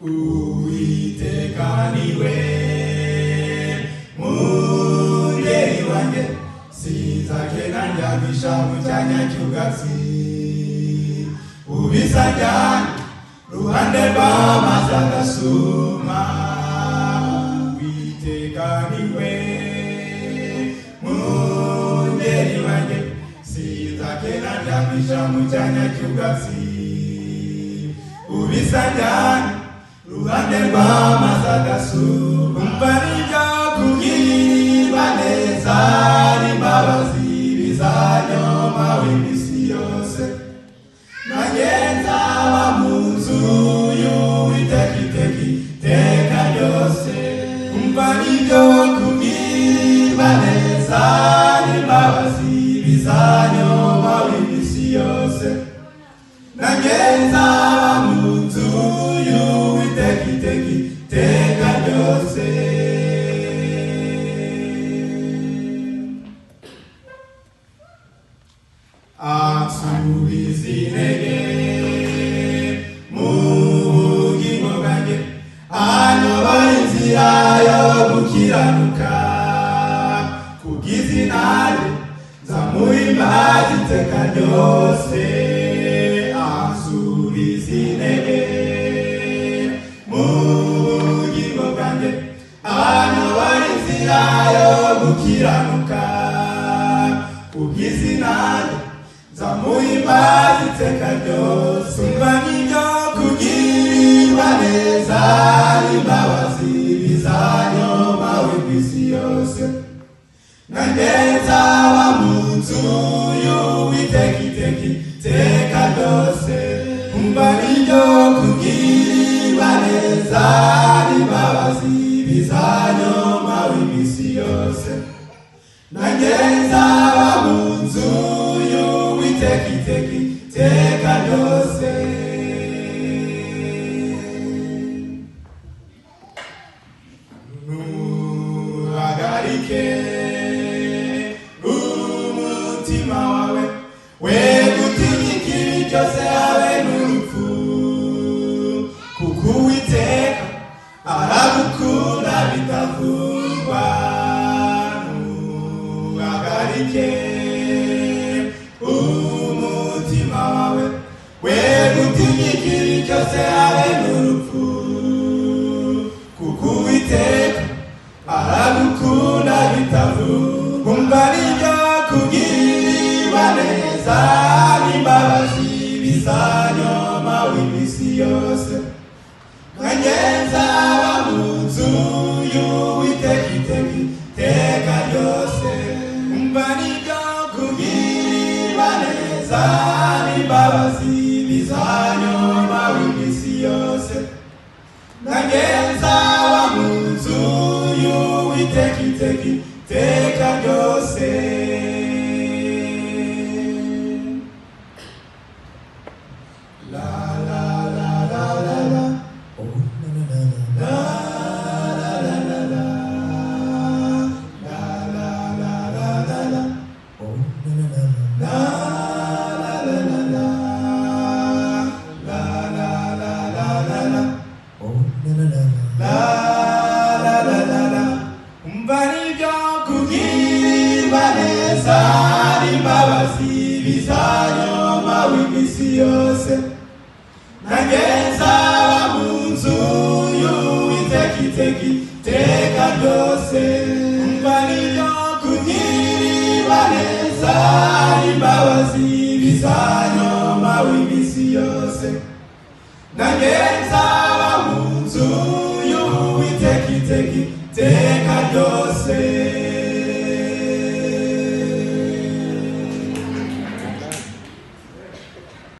Uwiteka niwe mungeri wanjye, sinzagenda njyamisha mu cyanya cy'ubwatsi ubisajyana ruhande rw'amazi agasuma. Uwiteka niwe mungeri wanjye, sinzagenda njyamisha mu cyanya cy'ubwatsi ubisajyana ruhande rw'amazi agasuma. Umva n'ibyo kubwirwa neza n'imbabazi bizanyoma w'iminsi yose, nanjye nzaba mu nzu y'Uwiteka iteka ryose. Umva n'ibyo kubwirwa neza n'imbabazi bizanyoma w'iminsi yose, nanjye nzaba mu nzu y'Uwiteka iteka ryose. Ansubiza intege mu bugingo bwanjye, anyobora inzira yo gukiranuka. Kubw'izina rye nzamuhimbaza iteka ryose. Ansubiza intege mu bugingo bwanjye, anyobora inzira yo gukiranuka. Kubw'izina rye nzamuhimbaza iteka ryose. Umva n'ibyo kubwirwa neza n'imbabazi bizanyoma w'iminsi yose, nanjye nzaba mu nzu y'Uwiteka iteka ryose. Umva n'ibyo kubwirwa neza n'imbabazi bizanyoma w'iminsi yose, nanjye nzaba mu nzu y'Uwiteka iteka ryose. Ntuhagarike umutima wawe, we gutinya ikibi cyose habe n'urupfu, kuko Uwiteka aragukunda bitavugwa. Ntuhagarike umutima wawe, we gutinya ikibi cyose habe n'urupfu, kuko Uwiteka aragukunda bitavugwa. Umva n'ibyo kubwirwa neza n'imbabazi bizanyoma w'iminsi yose, nanjye nzaba mu nzu y'Uwiteka iteka ryose. Umva n'ibyo kubwirwa neza n'imbabazi bizanyoma w'iminsi yose, nanjye nzaba mu nzu y'Uwiteka iteka ryose. La la la la la la, oh la la la la la la la la la la la la, oh la la la la la la la la la la la la, oh la la la la la la. Umva n'ibyo kubwirwa neza n'imbabazi bizanyoma w'iminsi yose, nanjye nzaba mu nzu y'Uwiteka iteka ryose. Umva n'ibyo kubwirwa neza n'imbabazi bizanyoma w'iminsi yose, nanjye nzaba mu nzu y'Uwiteka iteka ryose.